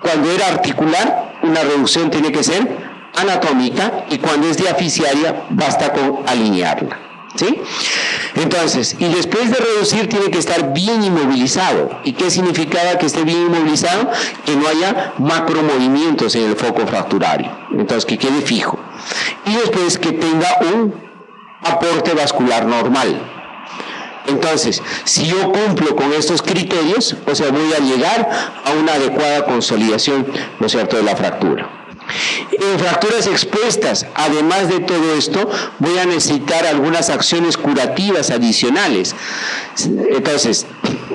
cuando era articular, una reducción tiene que ser anatómica, y cuando es diaficiaria basta con alinearla, ¿sí? Entonces, y después de reducir tiene que estar bien inmovilizado. ¿Y qué significaba que esté bien inmovilizado? Que no haya macromovimientos en el foco fracturario, entonces que quede fijo, y después que tenga un aporte vascular normal. Entonces, si yo cumplo con estos criterios, o sea, voy a llegar a una adecuada consolidación, ¿no es cierto?, de la fractura. En fracturas expuestas, además de todo esto, voy a necesitar algunas acciones curativas adicionales. Entonces,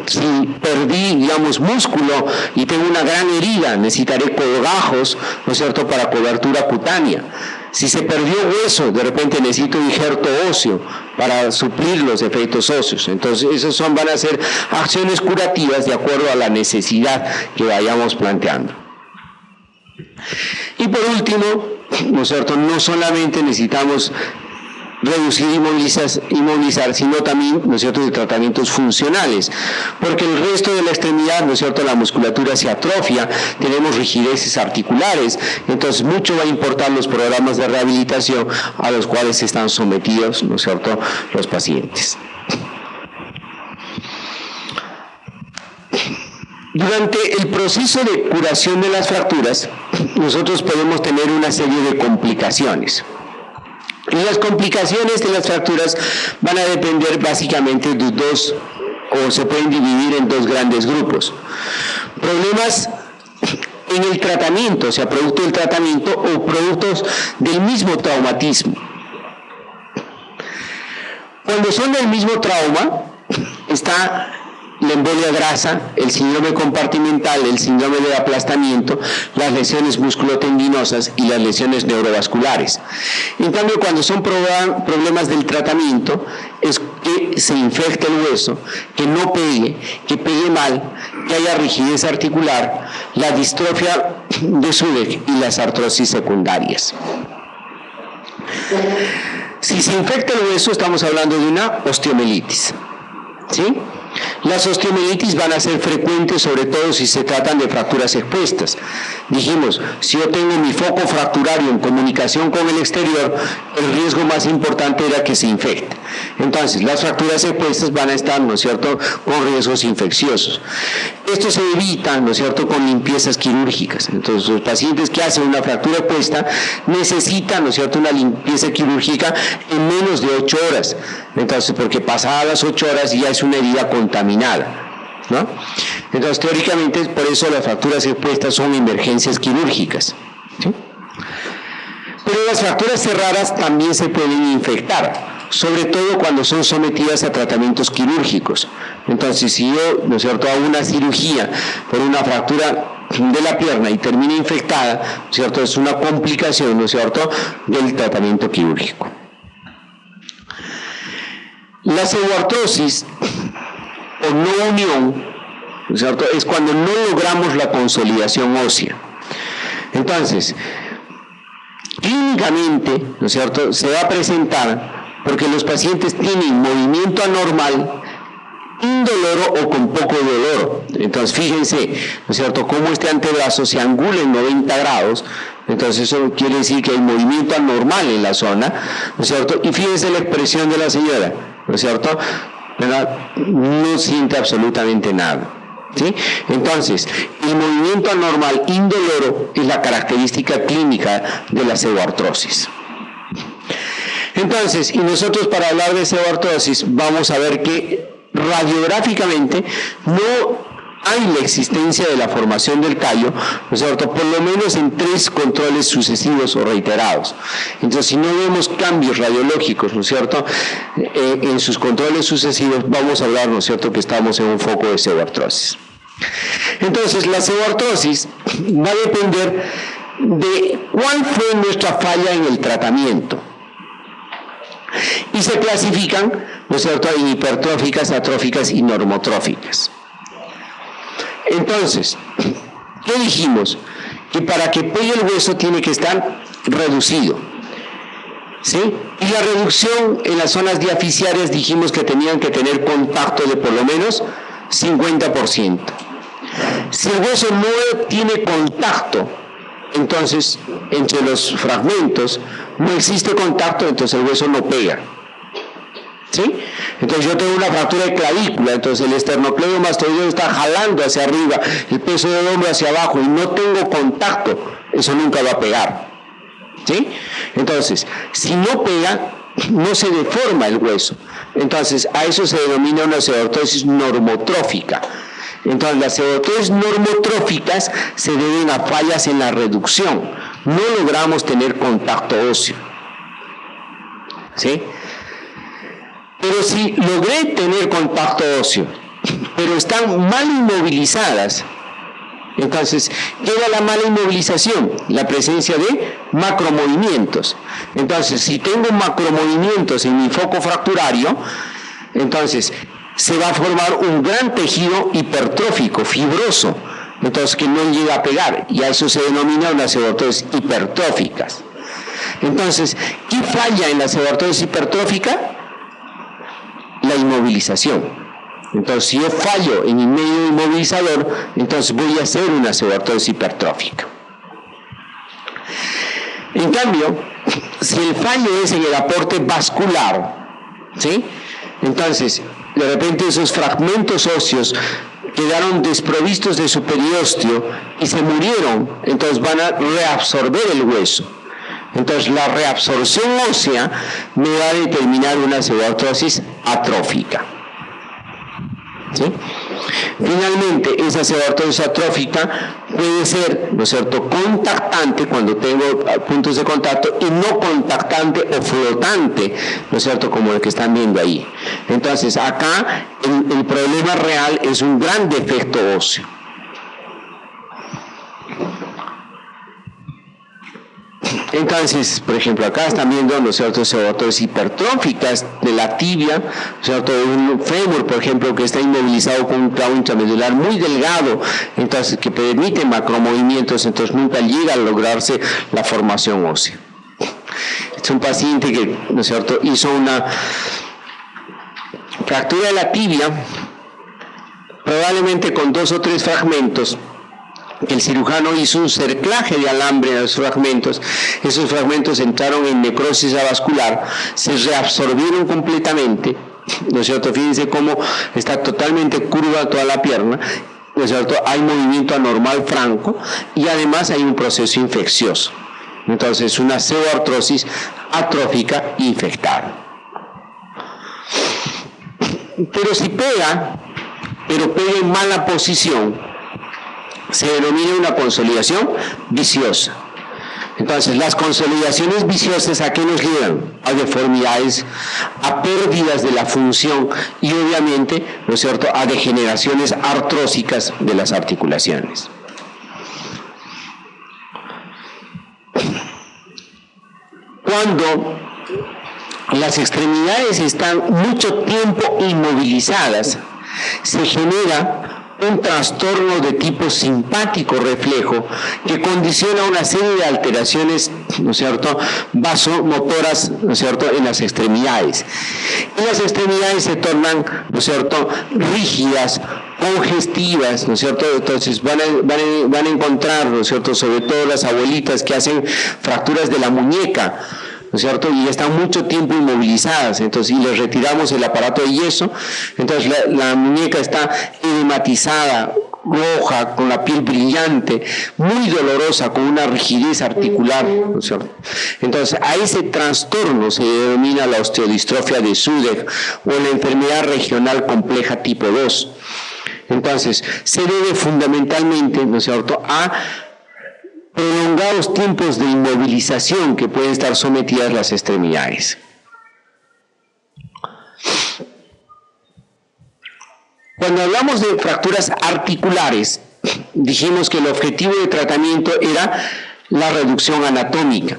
si perdí, digamos, músculo y tengo una gran herida, necesitaré colgajos, ¿no es cierto?, para cobertura cutánea. Si se perdió hueso, de repente necesito injerto óseo para suplir los efectos óseos. Entonces, esas van a ser acciones curativas de acuerdo a la necesidad que vayamos planteando. Y por último, ¿no es cierto?, no solamente necesitamos reducir y inmovilizar, sino también, ¿no es cierto?, de tratamientos funcionales, porque el resto de la extremidad, ¿no es cierto?, la musculatura se atrofia, tenemos rigideces articulares, entonces mucho va a importar los programas de rehabilitación a los cuales están sometidos, ¿no es cierto?, los pacientes. Durante el proceso de curación de las fracturas, nosotros podemos tener una serie de complicaciones. Y las complicaciones de las fracturas van a depender básicamente de dos, o se pueden dividir en dos grandes grupos. Problemas en el tratamiento, o sea, producto del tratamiento o productos del mismo traumatismo. Cuando son del mismo trauma, está la embolia grasa, el síndrome compartimental, el síndrome de aplastamiento, las lesiones musculotendinosas y las lesiones neurovasculares. En cambio, cuando son problemas del tratamiento, es que se infecte el hueso, que no pegue, que pegue mal, que haya rigidez articular, la distrofia de Sudeck y las artrosis secundarias. Si se infecta el hueso, estamos hablando de una osteomielitis, ¿sí? Las osteomielitis van a ser frecuentes, sobre todo si se tratan de fracturas expuestas. Dijimos, si yo tengo mi foco fracturario en comunicación con el exterior, el riesgo más importante era que se infecte. Entonces, las fracturas expuestas van a estar, ¿no es cierto?, con riesgos infecciosos. Esto se evita, ¿no es cierto?, con limpiezas quirúrgicas. Entonces, los pacientes que hacen una fractura expuesta necesitan, ¿no es cierto?, una limpieza quirúrgica en menos de 8 horas. Entonces, porque pasadas las 8 horas ya es una herida contaminada, ¿no? Entonces, teóricamente, por eso las fracturas expuestas son emergencias quirúrgicas, ¿sí? Pero las fracturas cerradas también se pueden infectar, sobre todo cuando son sometidas a tratamientos quirúrgicos. Entonces, si yo, ¿no es cierto?, hago una cirugía por una fractura de la pierna y termina infectada, ¿no es cierto?, es una complicación, ¿no es cierto?, del tratamiento quirúrgico. La pseudoartrosis o no unión, ¿no es cierto?, es cuando no logramos la consolidación ósea. Entonces, clínicamente, ¿no es cierto?, se va a presentar porque los pacientes tienen movimiento anormal, indoloro o con poco dolor. Entonces, fíjense, ¿no es cierto?, cómo este antebrazo se angula en 90 grados, entonces eso quiere decir que hay movimiento anormal en la zona, ¿no es cierto? Y fíjense la expresión de la señora, ¿no es cierto?, ¿verdad? No siente absolutamente nada, ¿sí? Entonces, el movimiento anormal indoloro es la característica clínica de la pseudoartrosis. Entonces, y nosotros para hablar de pseudoartrosis vamos a ver que radiográficamente no hay la existencia de la formación del callo, ¿no es cierto?, por lo menos en 3 controles sucesivos o reiterados. Entonces, si no vemos cambios radiológicos, ¿no es cierto?, en sus controles sucesivos, vamos a hablar, ¿no es cierto?, que estamos en un foco de pseudoartrosis. Entonces, la pseudoartrosis va a depender de cuál fue nuestra falla en el tratamiento. Y se clasifican, ¿no es cierto?, en hipertróficas, atróficas y normotróficas. Entonces, ¿qué dijimos? Que para que pegue el hueso tiene que estar reducido, ¿sí? Y la reducción en las zonas diaficiarias dijimos que tenían que tener contacto de por lo menos 50%. Si el hueso no tiene contacto, entonces, entre los fragmentos, no existe contacto, entonces el hueso no pega, ¿sí? Entonces yo tengo una fractura de clavícula, entonces el esternocleidomastoideo está jalando hacia arriba, el peso del hombro hacia abajo y no tengo contacto, eso nunca va a pegar, ¿sí? Entonces, si no pega, no se deforma el hueso. Entonces, a eso se denomina una pseudoartrosis normotrófica. Entonces, las pseudoartrosis normotróficas se deben a fallas en la reducción. No logramos tener contacto óseo, ¿sí? Pero si logré tener contacto óseo, pero están mal inmovilizadas, entonces queda la mala inmovilización, la presencia de macromovimientos. Entonces, si tengo macromovimientos en mi foco fracturario, entonces se va a formar un gran tejido hipertrófico, fibroso, entonces que no llega a pegar, y a eso se denomina una pseudoartrosis hipertróficas. Entonces, ¿qué falla en la pseudoartrosis hipertrófica? La inmovilización. Entonces, si yo fallo en mi medio inmovilizador, entonces voy a hacer una pseudoartrosis hipertrófica. En cambio, si el fallo es en el aporte vascular, ¿sí?, entonces, de repente esos fragmentos óseos quedaron desprovistos de su periósteo y se murieron, entonces van a reabsorber el hueso. Entonces, la reabsorción ósea me va a determinar una pseudoartrosis atrófica, ¿sí? Finalmente, esa pseudoartrosis atrófica puede ser, ¿no es cierto?, contactante cuando tengo puntos de contacto y no contactante o flotante, ¿no es cierto?, como el que están viendo ahí. Entonces, acá el problema real es un gran defecto óseo. Entonces, por ejemplo, acá están viendo, ¿no es cierto?, pseudoartrosis hipertróficas de la tibia, ¿no es cierto?, de un fémur, por ejemplo, que está inmovilizado con un clavo intramedular muy delgado, entonces que permite macromovimientos, entonces nunca llega a lograrse la formación ósea. Es un paciente que, ¿no es cierto?, hizo una fractura de la tibia, probablemente con 2 o 3 fragmentos, que el cirujano hizo un cerclaje de alambre en los fragmentos. Esos fragmentos entraron en necrosis avascular, se reabsorbieron completamente, ¿no es cierto? Fíjense cómo está totalmente curva toda la pierna, ¿no es cierto? Hay movimiento anormal franco y además hay un proceso infeccioso. Entonces, una pseudoartrosis atrófica infectada. Pero si pega, pero pega en mala posición, se denomina una consolidación viciosa. Entonces, las consolidaciones viciosas, ¿a qué nos llevan? A deformidades, a pérdidas de la función y obviamente, ¿no es cierto?, a degeneraciones artrósicas de las articulaciones. Cuando las extremidades están mucho tiempo inmovilizadas, se genera un trastorno de tipo simpático reflejo que condiciona una serie de alteraciones, ¿no es cierto?, vasomotoras, ¿no es cierto?, en las extremidades. Y las extremidades se tornan, ¿no es cierto?, rígidas, congestivas, ¿no es cierto? Entonces van a encontrar, ¿no es cierto?, sobre todo las abuelitas que hacen fracturas de la muñeca, ¿no es cierto?, y están mucho tiempo inmovilizadas, entonces, y les retiramos el aparato de yeso, entonces la muñeca está edematizada, roja, con la piel brillante, muy dolorosa, con una rigidez articular, ¿no es cierto? Entonces, a ese trastorno se denomina la osteodistrofia de Sudeck o la enfermedad regional compleja tipo 2. Entonces, se debe fundamentalmente, ¿no es cierto?, a prolongados tiempos de inmovilización que pueden estar sometidas las extremidades. Cuando hablamos de fracturas articulares, dijimos que el objetivo de tratamiento era la reducción anatómica.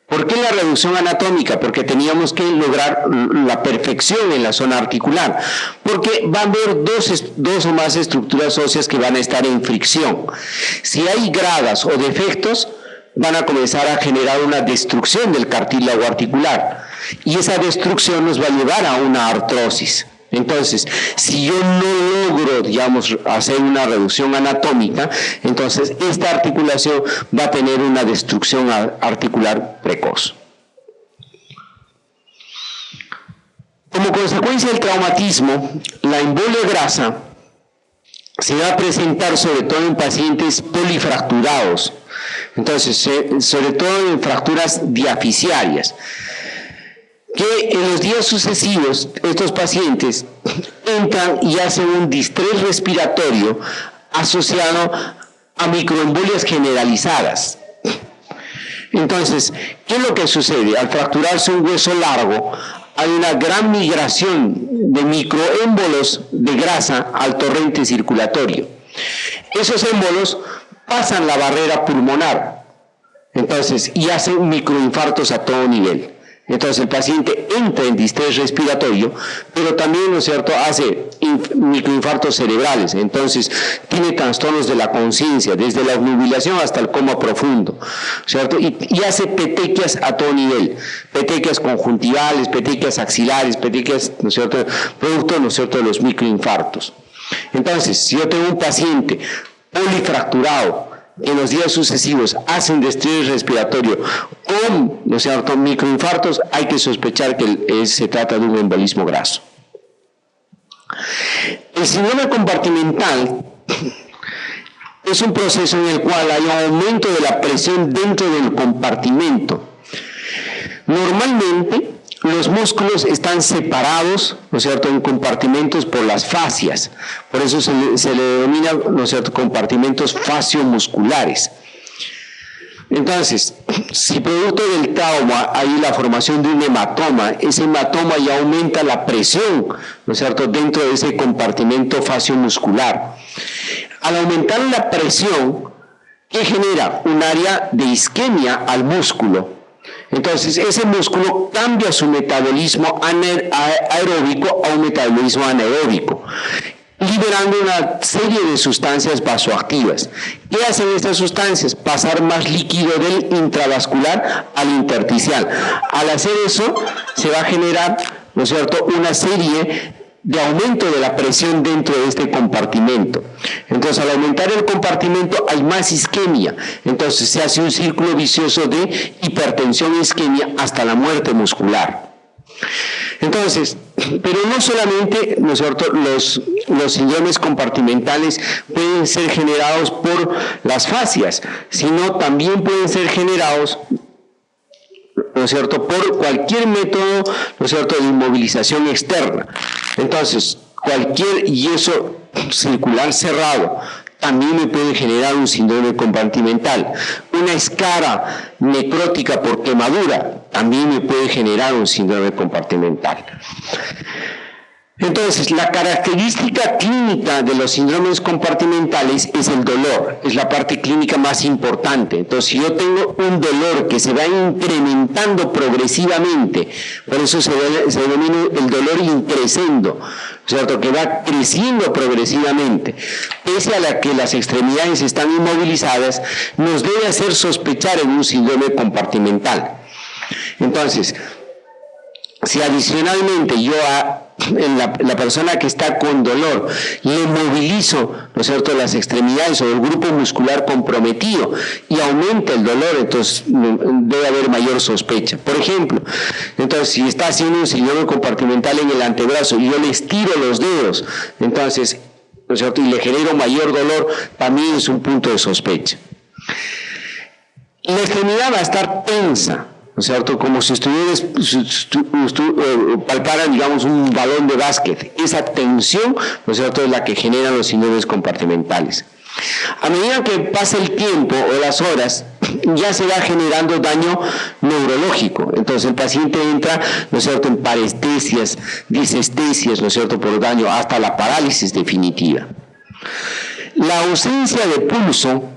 ¿Por qué la reducción anatómica? Porque teníamos que lograr la perfección en la zona articular, porque va a haber dos o más estructuras óseas que van a estar en fricción. Si hay gradas o defectos, van a comenzar a generar una destrucción del cartílago articular, y esa destrucción nos va a llevar a una artrosis. Entonces, si yo no logro, digamos, hacer una reducción anatómica, entonces esta articulación va a tener una destrucción articular precoz. Como consecuencia del traumatismo, la embolia grasa se va a presentar sobre todo en pacientes polifracturados, entonces, sobre todo en fracturas diafisiarias, que en los días sucesivos estos pacientes entran y hacen un distrés respiratorio asociado a microembolias generalizadas. Entonces, ¿qué es lo que sucede? Al fracturarse un hueso largo, hay una gran migración de microémbolos de grasa al torrente circulatorio. Esos émbolos pasan la barrera pulmonar, entonces, y hacen microinfartos a todo nivel. Entonces el paciente entra en distrés respiratorio, pero también, ¿no es cierto?, hace microinfartos cerebrales, entonces tiene trastornos de la conciencia, desde la obnubilación hasta el coma profundo, ¿cierto? Y hace petequias a todo nivel, petequias conjuntivales, petequias axilares, petequias, ¿no es cierto?, producto, ¿no es cierto?, de los microinfartos. Entonces, si yo tengo un paciente polifracturado, en los días sucesivos hace un distrés respiratorio con, ¿no es cierto?, microinfartos, hay que sospechar que se trata de un embolismo graso. El síndrome compartimental es un proceso en el cual hay un aumento de la presión dentro del compartimento. Normalmente los músculos están separados, ¿no es cierto?, en compartimentos por las fascias. Por eso se le denomina, ¿no es cierto?, compartimentos fasciomusculares. Entonces, si producto del trauma hay la formación de un hematoma, ese hematoma ya aumenta la presión, ¿no es cierto?, dentro de ese compartimento fasciomuscular. Al aumentar la presión, ¿qué genera? Un área de isquemia al músculo. Entonces, ese músculo cambia su metabolismo aeróbico a un metabolismo anaeróbico, liberando una serie de sustancias vasoactivas. ¿Qué hacen estas sustancias? Pasar más líquido del intravascular al intersticial. Al hacer eso, se va a generar, ¿no es cierto?, una serie de aumento de la presión dentro de este compartimento. Entonces, al aumentar el compartimento hay más isquemia. Entonces, se hace un círculo vicioso de hipertensión e isquemia hasta la muerte muscular. Entonces, pero no solamente, ¿no es cierto?, los síndromes compartimentales pueden ser generados por las fascias, sino también pueden ser generados, ¿no es cierto?, por cualquier método, ¿no es cierto?, de inmovilización externa. Entonces, cualquier yeso circular cerrado también me puede generar un síndrome compartimental. Una escara necrótica por quemadura también me puede generar un síndrome compartimental. Entonces, la característica clínica de los síndromes compartimentales es el dolor, es la parte clínica más importante. Entonces, si yo tengo un dolor que se va incrementando progresivamente, por eso se denomina el dolor increscendo, ¿cierto?, que va creciendo progresivamente, pese a la que las extremidades están inmovilizadas, nos debe hacer sospechar en un síndrome compartimental. Entonces, si adicionalmente yo en la persona que está con dolor le movilizo, ¿no es cierto?, las extremidades o el grupo muscular comprometido y aumenta el dolor, entonces debe haber mayor sospecha. Por ejemplo, entonces si está haciendo un síndrome compartimental en el antebrazo y yo le estiro los dedos, entonces, ¿no es cierto?, y le genero mayor dolor, también es un punto de sospecha. La extremidad va a estar tensa, ¿no es cierto?, como si palpara, digamos, un balón de básquet. Esa tensión, ¿no es cierto?, es la que generan los síndromes compartimentales. A medida que pasa el tiempo o las horas, ya se va generando daño neurológico. Entonces el paciente entra, ¿no es cierto?, en parestesias, disestesias, ¿no es cierto?, por daño, hasta la parálisis definitiva. La ausencia de pulso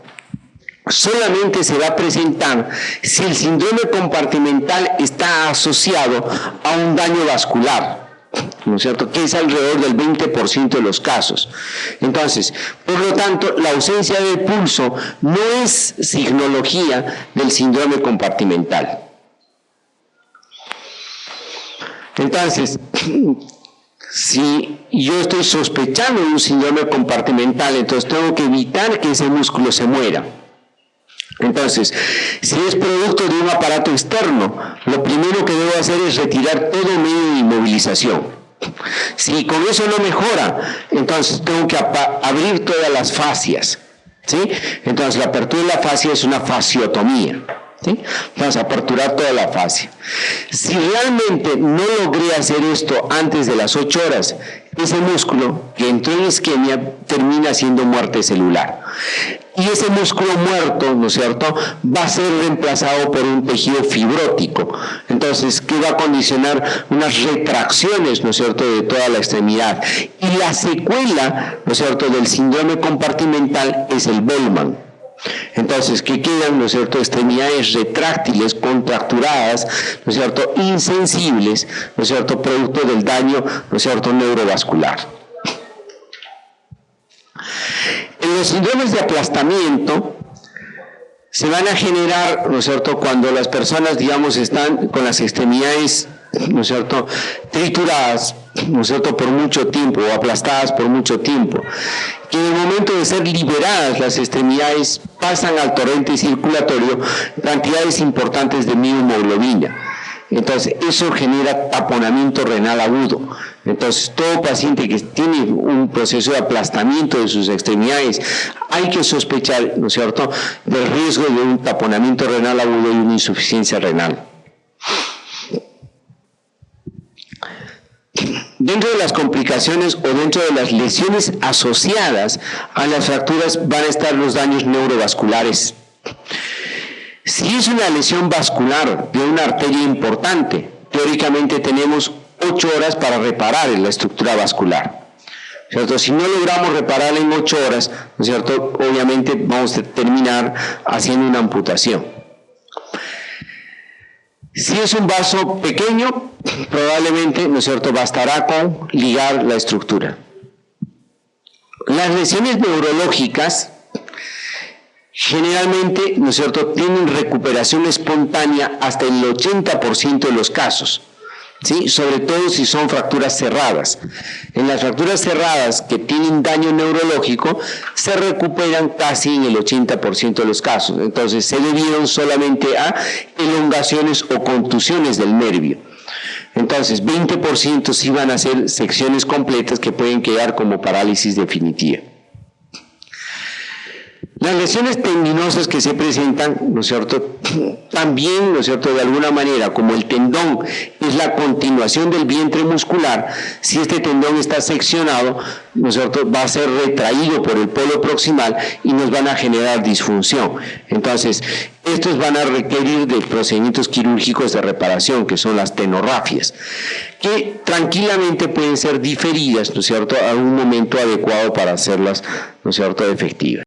solamente se va a presentar si el síndrome compartimental está asociado a un daño vascular, ¿no es cierto?, que es alrededor del 20% de los casos. Entonces, por lo tanto, la ausencia de pulso no es signología del síndrome compartimental. Entonces, si yo estoy sospechando de un síndrome compartimental, entonces tengo que evitar que ese músculo se muera. Entonces, si es producto de un aparato externo, lo primero que debo hacer es retirar todo medio de inmovilización. Si con eso no mejora, entonces tengo que abrir todas las fascias, ¿sí? Entonces la apertura de la fascia es una fasciotomía, ¿sí? Vamos a aperturar toda la fascia. Si realmente no logré hacer esto antes de las 8 horas, ese músculo que entró en isquemia termina siendo muerte celular. Y ese músculo muerto, ¿no es cierto?, va a ser reemplazado por un tejido fibrótico. Entonces, que va a condicionar unas retracciones, ¿no es cierto?, de toda la extremidad. Y la secuela, ¿no es cierto?, del síndrome compartimental es el Bellman. Entonces, que quedan, ¿no es cierto?, extremidades retráctiles, contracturadas, ¿no es cierto?, insensibles, ¿no es cierto?, producto del daño, ¿no es cierto?, neurovascular. En los síndromes de aplastamiento se van a generar, ¿no es cierto?, cuando las personas, digamos, están con las extremidades, ¿no es cierto?, trituradas, ¿no es cierto?, por mucho tiempo o aplastadas por mucho tiempo, que en el momento de ser liberadas las extremidades pasan al torrente circulatorio cantidades importantes de miohemoglobina. Entonces, eso genera taponamiento renal agudo. Entonces, todo paciente que tiene un proceso de aplastamiento de sus extremidades, hay que sospechar, ¿no es cierto?, del riesgo de un taponamiento renal agudo y una insuficiencia renal. Dentro de las complicaciones o dentro de las lesiones asociadas a las fracturas van a estar los daños neurovasculares. Si es una lesión vascular de una arteria importante, teóricamente tenemos 8 horas para reparar en la estructura vascular, ¿cierto? Si no logramos repararla en 8 horas, ¿no es cierto?, obviamente vamos a terminar haciendo una amputación. Si es un vaso pequeño, probablemente, ¿no es cierto?, bastará con ligar la estructura. Las lesiones neurológicas generalmente, ¿no es cierto?, tienen recuperación espontánea hasta el 80% de los casos. ¿sí? Sobre todo si son fracturas cerradas. En las fracturas cerradas que tienen daño neurológico se recuperan casi en el 80% de los casos. Entonces se debieron solamente a elongaciones o contusiones del nervio. Entonces 20% sí van a ser secciones completas que pueden quedar como parálisis definitiva. Las lesiones tendinosas que se presentan, ¿no es cierto?, también, ¿no es cierto?, de alguna manera, como el tendón es la continuación del vientre muscular, si este tendón está seccionado, ¿no es cierto?, va a ser retraído por el polo proximal y nos van a generar disfunción. Entonces, estos van a requerir de procedimientos quirúrgicos de reparación, que son las tenorrafias, que tranquilamente pueden ser diferidas, ¿no es cierto?, a un momento adecuado para hacerlas, ¿no es cierto?, efectivas.